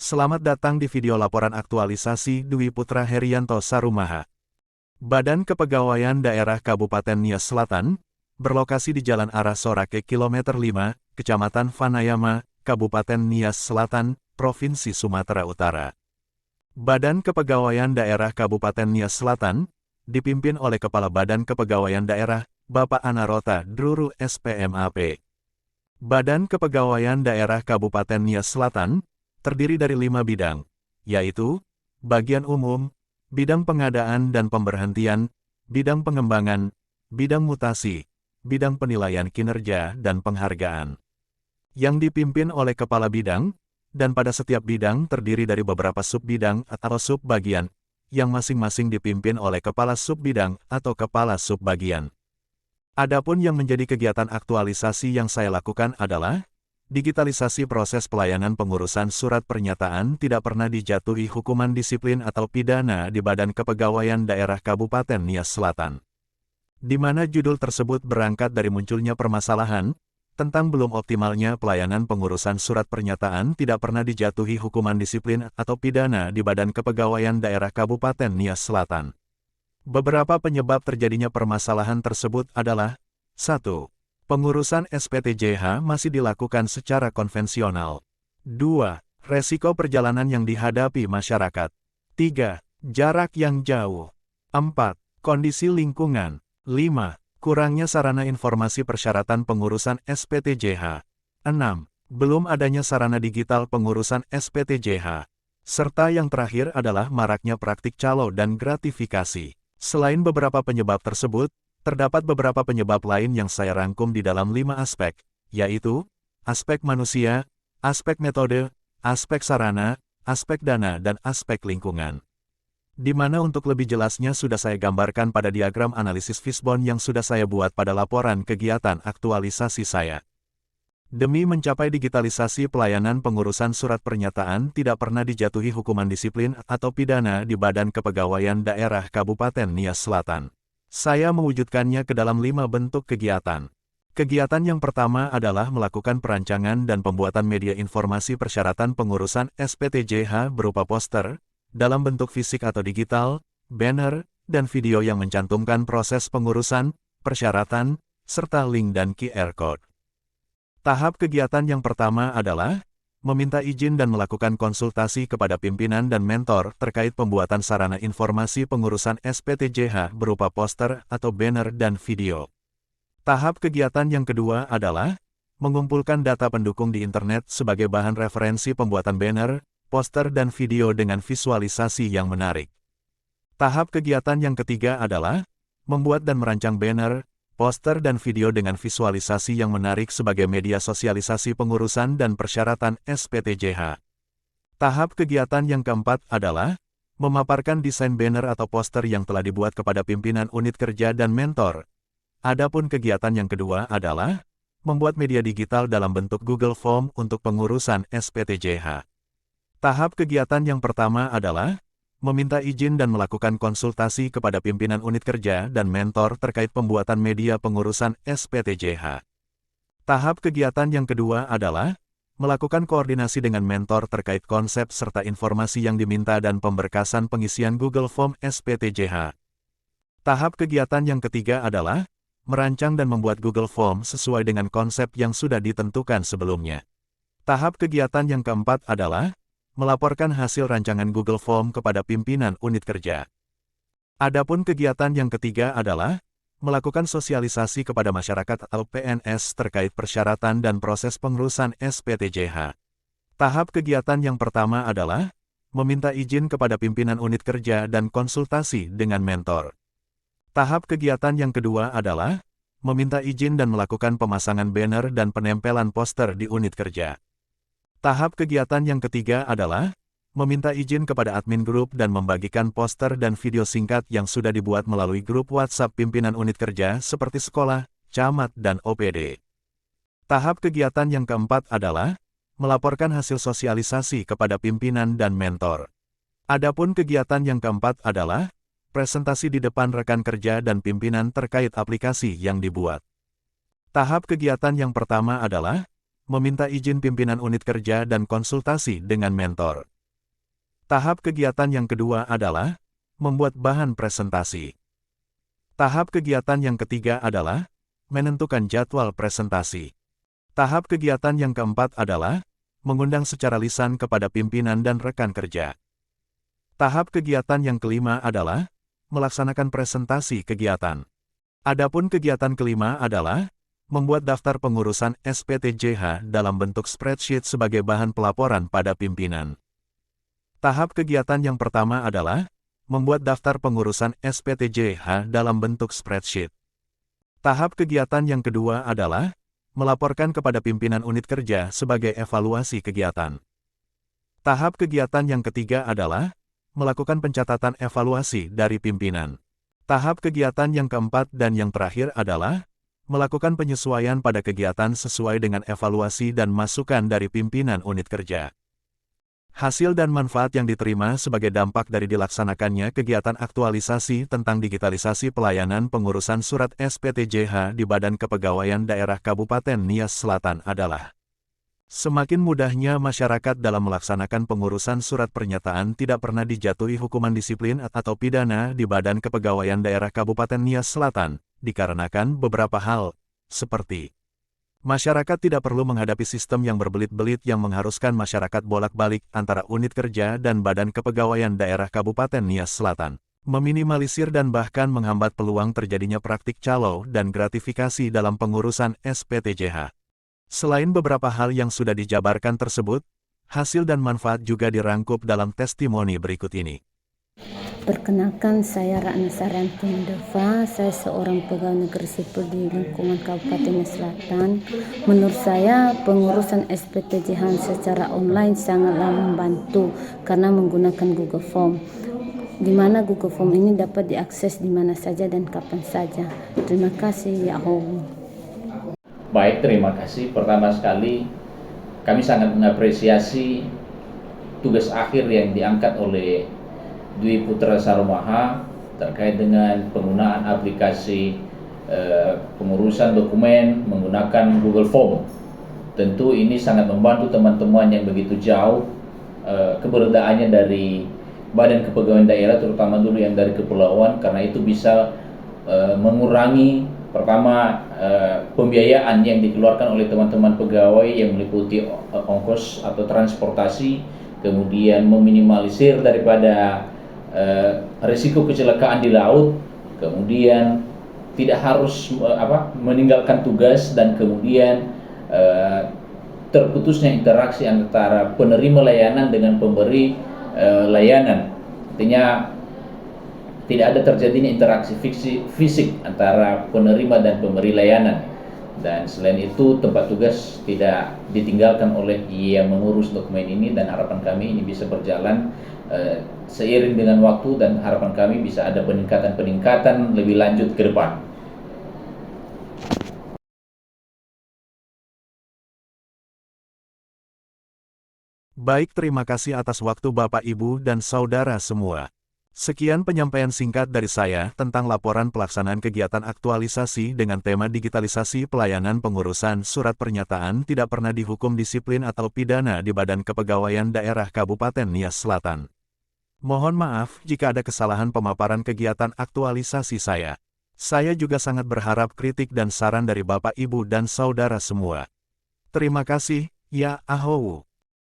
Selamat datang di video laporan aktualisasi Dwi Putra Herianto Sarumaha. Badan Kepegawaian Daerah Kabupaten Nias Selatan, berlokasi di Jalan Arah Sorake Kilometer 5, Kecamatan Vanayama, Kabupaten Nias Selatan, Provinsi Sumatera Utara. Badan Kepegawaian Daerah Kabupaten Nias Selatan, dipimpin oleh Kepala Badan Kepegawaian Daerah, Bapak Anarota Druru SPMAP. Badan Kepegawaian Daerah Kabupaten Nias Selatan, terdiri dari 5 bidang, yaitu, bagian umum, bidang pengadaan dan pemberhentian, bidang pengembangan, bidang mutasi, bidang penilaian kinerja dan penghargaan. Yang dipimpin oleh kepala bidang, dan pada setiap bidang terdiri dari beberapa subbidang atau subbagian, yang masing-masing dipimpin oleh kepala subbidang atau kepala subbagian. Adapun yang menjadi kegiatan aktualisasi yang saya lakukan adalah, digitalisasi proses pelayanan pengurusan surat pernyataan tidak pernah dijatuhi hukuman disiplin atau pidana di Badan Kepegawaian Daerah Kabupaten Nias Selatan. Di mana judul tersebut berangkat dari munculnya permasalahan tentang belum optimalnya pelayanan pengurusan surat pernyataan tidak pernah dijatuhi hukuman disiplin atau pidana di Badan Kepegawaian Daerah Kabupaten Nias Selatan. Beberapa penyebab terjadinya permasalahan tersebut adalah 1. Pengurusan SPTJH masih dilakukan secara konvensional. 2. Resiko perjalanan yang dihadapi masyarakat. 3. Jarak yang jauh. 4. Kondisi lingkungan. 5. Kurangnya sarana informasi persyaratan pengurusan SPTJH. 6. Belum adanya sarana digital pengurusan SPTJH. Serta yang terakhir adalah maraknya praktik calo dan gratifikasi. Selain beberapa penyebab tersebut, terdapat beberapa penyebab lain yang saya rangkum di dalam 5 aspek, yaitu, aspek manusia, aspek metode, aspek sarana, aspek dana dan aspek lingkungan. Di mana untuk lebih jelasnya sudah saya gambarkan pada diagram analisis fishbone yang sudah saya buat pada laporan kegiatan aktualisasi saya. Demi mencapai digitalisasi pelayanan pengurusan surat pernyataan tidak pernah dijatuhi hukuman disiplin atau pidana di Badan Kepegawaian Daerah Kabupaten Nias Selatan. Saya mewujudkannya ke dalam 5 bentuk kegiatan. Kegiatan yang pertama adalah melakukan perancangan dan pembuatan media informasi persyaratan pengurusan SPTJH berupa poster, dalam bentuk fisik atau digital, banner, dan video yang mencantumkan proses pengurusan, persyaratan, serta link dan QR Code. Tahap kegiatan yang pertama adalah meminta izin dan melakukan konsultasi kepada pimpinan dan mentor terkait pembuatan sarana informasi pengurusan SPTJH berupa poster atau banner dan video. Tahap kegiatan yang kedua adalah mengumpulkan data pendukung di internet sebagai bahan referensi pembuatan banner, poster dan video dengan visualisasi yang menarik. Tahap kegiatan yang ketiga adalah membuat dan merancang banner, poster dan video dengan visualisasi yang menarik sebagai media sosialisasi pengurusan dan persyaratan SPTJH. Tahap kegiatan yang keempat adalah memaparkan desain banner atau poster yang telah dibuat kepada pimpinan unit kerja dan mentor. Adapun kegiatan yang kedua adalah membuat media digital dalam bentuk Google Form untuk pengurusan SPTJH. Tahap kegiatan yang pertama adalah meminta izin dan melakukan konsultasi kepada pimpinan unit kerja dan mentor terkait pembuatan media pengurusan SPTJH. Tahap kegiatan yang kedua adalah melakukan koordinasi dengan mentor terkait konsep serta informasi yang diminta dan pemberkasan pengisian Google Form SPTJH. Tahap kegiatan yang ketiga adalah merancang dan membuat Google Form sesuai dengan konsep yang sudah ditentukan sebelumnya. Tahap kegiatan yang keempat adalah melaporkan hasil rancangan Google Form kepada pimpinan unit kerja. Adapun kegiatan yang ketiga adalah melakukan sosialisasi kepada masyarakat atau PNS terkait persyaratan dan proses pengurusan SPTJH. Tahap kegiatan yang pertama adalah meminta izin kepada pimpinan unit kerja dan konsultasi dengan mentor. Tahap kegiatan yang kedua adalah meminta izin dan melakukan pemasangan banner dan penempelan poster di unit kerja. Tahap kegiatan yang ketiga adalah meminta izin kepada admin grup dan membagikan poster dan video singkat yang sudah dibuat melalui grup WhatsApp pimpinan unit kerja seperti sekolah, camat, dan OPD. Tahap kegiatan yang keempat adalah melaporkan hasil sosialisasi kepada pimpinan dan mentor. Adapun kegiatan yang keempat adalah presentasi di depan rekan kerja dan pimpinan terkait aplikasi yang dibuat. Tahap kegiatan yang pertama adalah meminta izin pimpinan unit kerja dan konsultasi dengan mentor. Tahap kegiatan yang kedua adalah membuat bahan presentasi. Tahap kegiatan yang ketiga adalah menentukan jadwal presentasi. Tahap kegiatan yang keempat adalah mengundang secara lisan kepada pimpinan dan rekan kerja. Tahap kegiatan yang kelima adalah melaksanakan presentasi kegiatan. Adapun kegiatan kelima adalah membuat daftar pengurusan SPTJH dalam bentuk spreadsheet sebagai bahan pelaporan pada pimpinan. Tahap kegiatan yang pertama adalah membuat daftar pengurusan SPTJH dalam bentuk spreadsheet. Tahap kegiatan yang kedua adalah melaporkan kepada pimpinan unit kerja sebagai evaluasi kegiatan. Tahap kegiatan yang ketiga adalah melakukan pencatatan evaluasi dari pimpinan. Tahap kegiatan yang keempat dan yang terakhir adalah melakukan penyesuaian pada kegiatan sesuai dengan evaluasi dan masukan dari pimpinan unit kerja. Hasil dan manfaat yang diterima sebagai dampak dari dilaksanakannya kegiatan aktualisasi tentang digitalisasi pelayanan pengurusan surat SPTJH di Badan Kepegawaian Daerah Kabupaten Nias Selatan adalah semakin mudahnya masyarakat dalam melaksanakan pengurusan surat pernyataan tidak pernah dijatuhi hukuman disiplin atau pidana di Badan Kepegawaian Daerah Kabupaten Nias Selatan, dikarenakan beberapa hal, seperti masyarakat tidak perlu menghadapi sistem yang berbelit-belit yang mengharuskan masyarakat bolak-balik antara unit kerja dan Badan Kepegawaian Daerah Kabupaten Nias Selatan, meminimalisir dan bahkan menghambat peluang terjadinya praktik calo dan gratifikasi dalam pengurusan SPTJH. Selain beberapa hal yang sudah dijabarkan tersebut, hasil dan manfaat juga dirangkup dalam testimoni berikut ini. Perkenalkan, saya Ratna Saryanti Mendeva. Saya seorang pegawai negeri sipil di lingkungan Kabupaten Nias Selatan. Menurut saya, pengurusan SPTJH secara online sangatlah membantu karena menggunakan Google Form, di mana Google Form ini dapat diakses di mana saja dan kapan saja. Terima kasih, ya Allah. Baik, terima kasih. Pertama sekali, kami sangat mengapresiasi tugas akhir yang diangkat oleh Dwi Putra Sarumaha terkait dengan penggunaan aplikasi pengurusan dokumen menggunakan Google Form. Tentu ini sangat membantu teman-teman yang begitu jauh keberadaannya dari Badan Kepegawaian Daerah, terutama dulu yang dari kepulauan, karena itu bisa mengurangi pertama pembiayaan yang dikeluarkan oleh teman-teman pegawai yang meliputi ongkos atau transportasi, kemudian meminimalisir daripada risiko kecelakaan di laut, kemudian tidak harus meninggalkan tugas, dan kemudian terputusnya interaksi antara penerima layanan dengan pemberi layanan. Artinya tidak ada terjadinya interaksi fisik antara penerima dan pemberi layanan. Dan selain itu, tempat tugas tidak ditinggalkan oleh yang mengurus dokumen ini, dan harapan kami ini bisa berjalan seiring dengan waktu, dan harapan kami bisa ada peningkatan lebih lanjut ke depan. Baik, terima kasih atas waktu Bapak, Ibu, dan Saudara semua. Sekian penyampaian singkat dari saya tentang laporan pelaksanaan kegiatan aktualisasi dengan tema digitalisasi pelayanan pengurusan surat pernyataan tidak pernah dihukum disiplin atau pidana di Badan Kepegawaian Daerah Kabupaten Nias Selatan. Mohon maaf jika ada kesalahan pemaparan kegiatan aktualisasi saya. Saya juga sangat berharap kritik dan saran dari Bapak, Ibu, dan Saudara semua. Terima kasih, ya Ahowu.